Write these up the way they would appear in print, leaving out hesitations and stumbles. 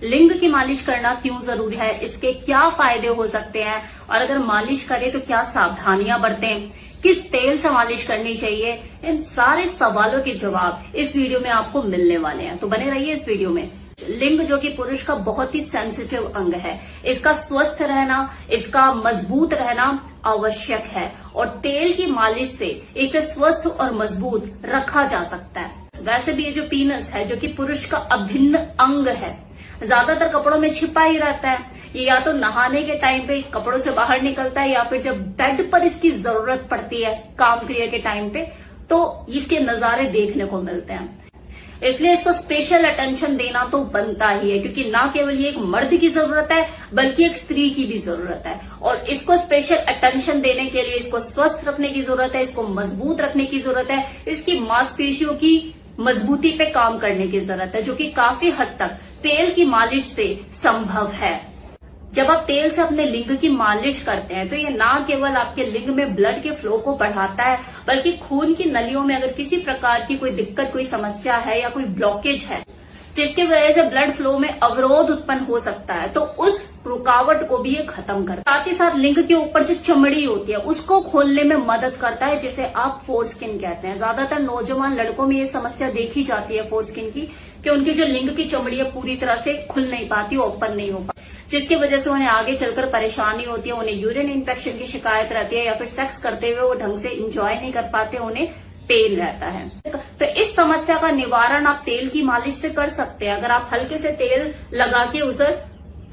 लिंग की मालिश करना क्यों जरूरी है, इसके क्या फायदे हो सकते हैं, और अगर मालिश करें तो क्या सावधानियां बरतें, किस तेल से मालिश करनी चाहिए, इन सारे सवालों के जवाब इस वीडियो में आपको मिलने वाले हैं। तो बने रहिए इस वीडियो में। लिंग जो कि पुरुष का बहुत ही सेंसिटिव अंग है, इसका स्वस्थ रहना, इसका मजबूत रहना आवश्यक है, और तेल की मालिश से इसे स्वस्थ और मजबूत रखा जा सकता है। वैसे भी ये जो पीनस है, जो कि पुरुष का अभिन्न अंग है, ज्यादातर कपड़ों में छिपा ही रहता है। ये या तो नहाने के टाइम पे कपड़ों से बाहर निकलता है, या फिर जब बेड पर इसकी जरूरत पड़ती है काम क्रिया के टाइम पे, तो इसके नजारे देखने को मिलते हैं। इसलिए इसको स्पेशल अटेंशन देना तो बनता ही है, क्योंकि ना केवल ये एक मर्द की जरूरत है बल्कि एक स्त्री की भी जरूरत है, और इसको स्पेशल अटेंशन देने के लिए इसको स्वस्थ रखने की जरूरत है, इसको मजबूत रखने की जरूरत है, इसकी मांसपेशियों की मजबूती पे काम करने की जरूरत है, जो कि काफी हद तक तेल की मालिश से संभव है। जब आप तेल से अपने लिंग की मालिश करते हैं तो ये ना केवल आपके लिंग में ब्लड के फ्लो को बढ़ाता है, बल्कि खून की नलियों में अगर किसी प्रकार की कोई दिक्कत, कोई समस्या है या कोई ब्लॉकेज है जिसकी वजह से ब्लड फ्लो में अवरोध उत्पन्न हो सकता है, तो उस रुकावट को भी ये खत्म करता है। साथ ही साथ लिंग के ऊपर जो चमड़ी होती है उसको खोलने में मदद करता है, जिसे आप फोरस्किन कहते हैं। ज्यादातर नौजवान लड़कों में ये समस्या देखी जाती है फोरस्किन की, कि उनकी जो लिंग की चमड़ी है पूरी तरह से खुल नहीं पाती, ओपन नहीं हो पाती, जिसकी वजह से उन्हें आगे चलकर परेशानी होती है। उन्हें यूरिन इन्फेक्शन की शिकायत रहती है, या फिर सेक्स करते हुए वो ढंग से इंजॉय नहीं कर पाते, उन्हें पेन रहता है। तो इस समस्या का निवारण आप तेल की मालिश से कर सकते हैं। अगर आप हल्के से तेल लगा के उधर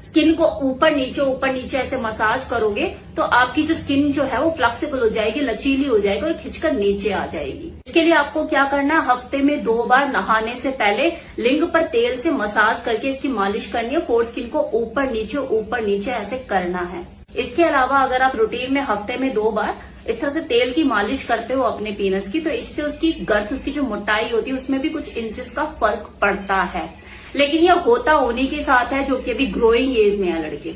स्किन को ऊपर नीचे ऐसे मसाज करोगे तो आपकी जो स्किन जो है वो फ्लेक्सिबल हो जाएगी, लचीली हो जाएगी और खिंचकर नीचे आ जाएगी। इसके लिए आपको क्या करना है, हफ्ते में 2 बार नहाने से पहले लिंग पर तेल से मसाज करके इसकी मालिश करनी है। फोर स्किन को ऊपर नीचे ऐसे करना है। इसके अलावा अगर आप रूटीन में हफ्ते में 2 बार इस तरह से तेल की मालिश करते हो अपने पीनस की, तो इससे उसकी गर्थ, उसकी जो मोटाई होती है उसमें भी कुछ इंचेस का फर्क पड़ता है। लेकिन यह होता उन्हीं के साथ है जो कि अभी ग्रोइंग एज में है। लड़के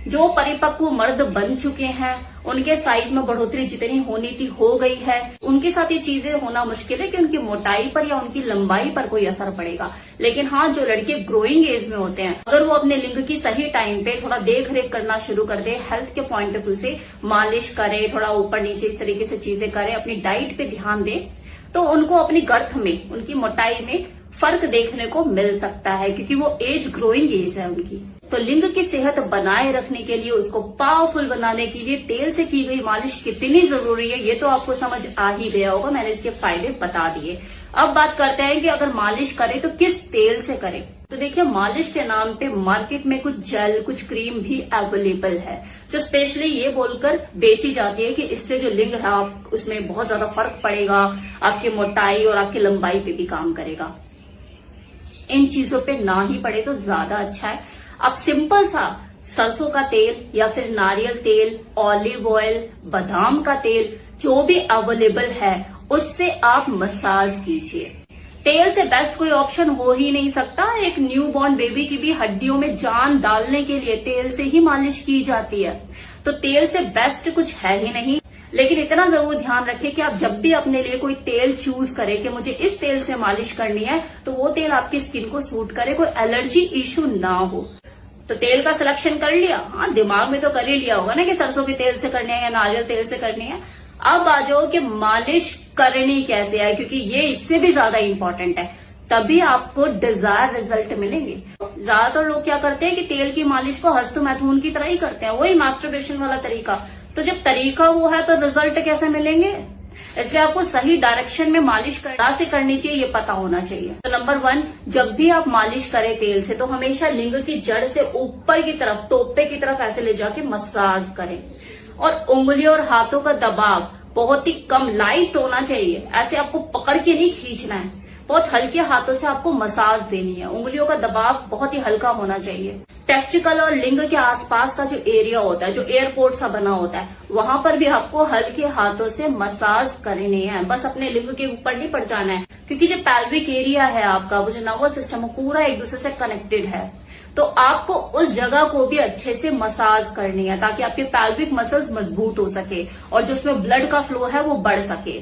जो परिपक्व मर्द बन चुके हैं, उनके साइज में बढ़ोतरी जितनी होनी थी हो गई है, उनके साथ ये चीजें होना मुश्किल है कि उनकी मोटाई पर या उनकी लंबाई पर कोई असर पड़ेगा। लेकिन हाँ, जो लड़के ग्रोइंग एज में होते हैं, अगर वो अपने लिंग की सही टाइम पे थोड़ा देख रेख करना शुरू कर दे, हेल्थ के पॉइंट ऑफ व्यू से मालिश करे, थोड़ा ऊपर नीचे इस तरीके से चीजें करे, अपनी डाइट पे ध्यान दे, तो उनको अपनी गर्थ में, उनकी मोटाई में फर्क देखने को मिल सकता है, क्योंकि वो एज ग्रोइंग एज है उनकी। तो लिंग की सेहत बनाए रखने के लिए, उसको पावरफुल बनाने के लिए तेल से की गई मालिश कितनी जरूरी है, ये तो आपको समझ आ ही गया होगा। मैंने इसके फायदे बता दिए। अब बात करते हैं कि अगर मालिश करें तो किस तेल से करें। तो देखिए, मालिश के नाम पे मार्केट में कुछ जेल, कुछ क्रीम भी अवेलेबल है, जो स्पेशली ये बोलकर बेची जाती है कि इससे जो लिंग है उसमें बहुत ज्यादा फर्क पड़ेगा, आपकी मोटाई और आपकी लंबाई पे भी काम करेगा। इन चीजों पे ना ही पड़े तो ज्यादा अच्छा है। आप सिंपल सा सरसों का तेल या फिर नारियल तेल, ऑलिव ऑयल, बादाम का तेल, जो भी अवेलेबल है उससे आप मसाज कीजिए। तेल से बेस्ट कोई ऑप्शन हो ही नहीं सकता। एक न्यूबॉर्न बेबी की भी हड्डियों में जान डालने के लिए तेल से ही मालिश की जाती है, तो तेल से बेस्ट कुछ है ही नहीं। लेकिन इतना जरूर ध्यान रखें कि आप जब भी अपने लिए कोई तेल चूज करें कि मुझे इस तेल से मालिश करनी है, तो वो तेल आपकी स्किन को सूट करे, कोई एलर्जी इश्यू ना हो। तो तेल का सिलेक्शन कर लिया, हाँ, दिमाग में तो कर ही लिया होगा ना कि सरसों के तेल से करनी है या नारियल तेल से करनी है। अब आ जाओ कि मालिश करनी कैसे है, क्योंकि ये इससे भी ज्यादा इंपॉर्टेंट है, तभी आपको डिजायर रिजल्ट मिलेंगे। ज्यादातर लोग क्या करते हैं कि तेल की मालिश को हस्तमैथुन की तरह ही करते हैं, वही मास्टरबेशन वाला तरीका। तो जब तरीका वो है तो रिजल्ट कैसे मिलेंगे? इसलिए आपको सही डायरेक्शन में मालिश से करनी चाहिए, ये पता होना चाहिए। तो नंबर 1, जब भी आप मालिश करें तेल से, तो हमेशा लिंग की जड़ से ऊपर की तरफ, टोपे की तरफ ऐसे ले जाके मसाज करें, और उंगलियों और हाथों का दबाव बहुत ही कम, लाइट होना चाहिए। ऐसे आपको पकड़ के नहीं खींचना है, बहुत हल्के हाथों से आपको मसाज देनी है। उंगलियों का दबाव बहुत ही हल्का होना चाहिए। टेस्टिकल और लिंग के आसपास का जो एरिया होता है, जो एयरपोर्ट सा बना होता है, वहां पर भी आपको हल्के हाथों से मसाज करनी है। बस अपने लिंग के ऊपर नहीं पड़ जाना है, क्योंकि जो पैल्विक एरिया है आपका, वो जो नर्वस सिस्टम है, पूरा एक दूसरे से कनेक्टेड है। तो आपको उस जगह को भी अच्छे से मसाज करनी है ताकि आपके पैल्विक मसल्स मजबूत हो सके और जो उसमें ब्लड का फ्लो है वो बढ़ सके।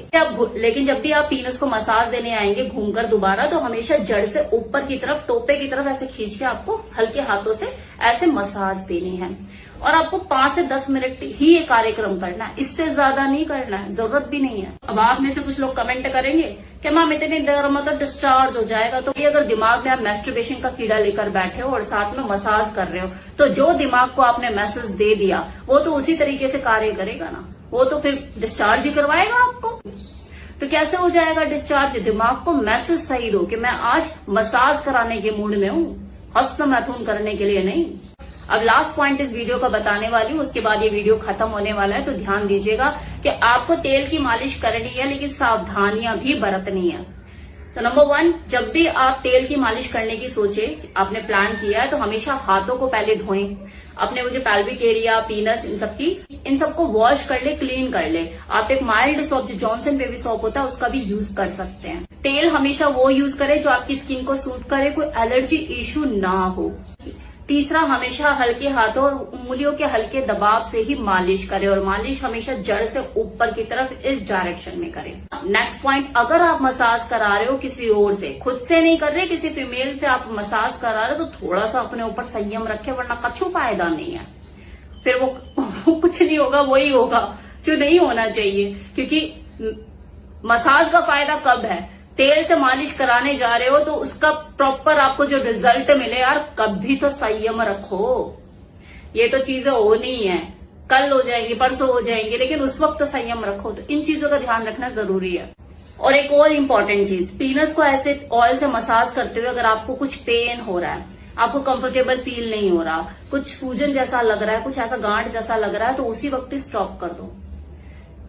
लेकिन जब भी आप पीनस को मसाज देने आएंगे घूमकर दोबारा, तो हमेशा जड़ से ऊपर की तरफ, टोपे की तरफ ऐसे खींच के आपको हल्के हाथों से ऐसे मसाज देनी है। और आपको 5 से 10 मिनट ही ये कार्यक्रम करना है, इससे ज्यादा नहीं करना है, जरूरत भी नहीं है। अब आप में से कुछ लोग कमेंट करेंगे कि मैम इतनी देर मतलब डिस्चार्ज हो जाएगा, तो ये अगर दिमाग में आप मैस्टरबेशन का कीड़ा लेकर बैठे हो और साथ में मसाज कर रहे हो, तो जो दिमाग को आपने मैसेज दे दिया वो तो उसी तरीके से कार्य करेगा ना, वो तो फिर डिस्चार्ज ही करवाएगा आपको। तो कैसे हो जाएगा डिस्चार्ज? दिमाग को मैसेज सही दो कि मैं आज मसाज कराने के मूड में हूँ, हस्त मैथुन करने के लिए नहीं। अब लास्ट पॉइंट इस वीडियो का बताने वाली हूँ, उसके बाद ये वीडियो खत्म होने वाला है, तो ध्यान दीजिएगा कि आपको तेल की मालिश करनी है लेकिन सावधानियां भी बरतनी है। तो नंबर 1, जब भी आप तेल की मालिश करने की सोचे, आपने प्लान किया है, तो हमेशा हाथों को पहले धोएं। अपने वो जो पैल्विक एरिया, पीनस, इन सबको वॉश कर ले, क्लीन कर ले। आप एक माइल्ड सोप, जो जॉनसन बेबी सोप होता है, उसका भी यूज कर सकते हैं। तेल हमेशा वो यूज करें जो आपकी स्किन को सूट करे, कोई एलर्जी इश्यू ना हो। तीसरा, हमेशा हल्के हाथों और उंगलियों के हल्के दबाव से ही मालिश करें और मालिश हमेशा जड़ से ऊपर की तरफ इस डायरेक्शन में करें। नेक्स्ट पॉइंट, अगर आप मसाज करा रहे हो किसी और से, खुद से नहीं कर रहे, किसी फीमेल से आप मसाज करा रहे हो, तो थोड़ा सा अपने ऊपर संयम रखें, वरना कछु फायदा नहीं है। फिर वो कुछ नहीं होगा, वही होगा जो नहीं होना चाहिए। क्योंकि मसाज का फायदा कब है? तेल से मालिश कराने जा रहे हो तो उसका प्रॉपर आपको जो रिजल्ट मिले, यार कभी तो संयम रखो। ये तो चीजें होनी है, कल हो जाएंगी, परसों हो जाएंगी, लेकिन उस वक्त तो संयम रखो। तो इन चीजों का ध्यान रखना जरूरी है। और एक और इम्पोर्टेंट चीज, पीनस को ऐसे ऑयल से मसाज करते हुए अगर आपको कुछ पेन हो रहा है, आपको कंफर्टेबल फील नहीं हो रहा, कुछ सूजन जैसा लग रहा है, कुछ ऐसा गांठ जैसा लग रहा है, तो उसी वक्त ही स्टॉप कर दो।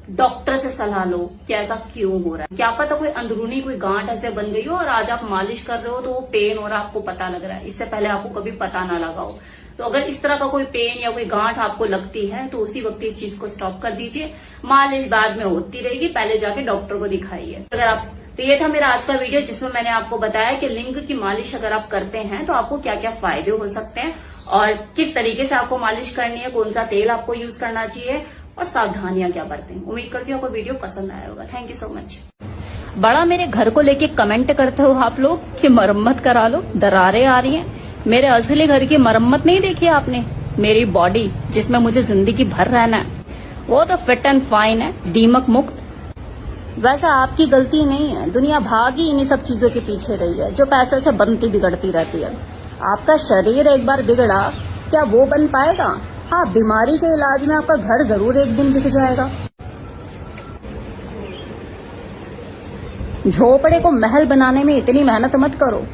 डॉक्टर से सलाह लो कि ऐसा क्यों हो रहा है। क्या पता कोई अंदरूनी कोई गांठ ऐसे बन गई हो और आज आप मालिश कर रहे हो तो वो पेन हो रहा है, आपको पता लग रहा है, इससे पहले आपको कभी पता ना लगा हो। तो अगर इस तरह का कोई पेन या कोई गांठ आपको लगती है तो उसी वक्त इस चीज को स्टॉप कर दीजिए। मालिश बाद में होती रहेगी, पहले जाके डॉक्टर को दिखाइए। अगर आप तो ये था मेरा आज का वीडियो, जिसमें मैंने आपको बताया कि लिंग की मालिश अगर आप करते हैं तो आपको क्या क्या फायदे हो सकते हैं और किस तरीके से आपको मालिश करनी है, कौन सा तेल आपको यूज करना चाहिए और सावधानियां क्या बरतें। उम्मीद करती हूँ आपको वीडियो पसंद आया होगा। Thank you so much. बड़ा मेरे घर को लेके कमेंट करते हो आप लोग कि मरम्मत करा लो, दरारें आ रही हैं। मेरे असली घर की मरम्मत नहीं देखी आपने? मेरी बॉडी जिसमें मुझे जिंदगी भर रहना है, वो तो फिट एंड फाइन है, दीमक मुक्त। वैसा आपकी गलती नहीं है, दुनिया भागी इन्हीं सब चीजों के पीछे रही है जो पैसे से बनती बिगड़ती रहती है। आपका शरीर एक बार बिगड़ा, क्या वो बन पाएगा? हाँ, बीमारी के इलाज में आपका घर जरूर एक दिन बिक जाएगा। झोपड़े को महल बनाने में इतनी मेहनत मत करो।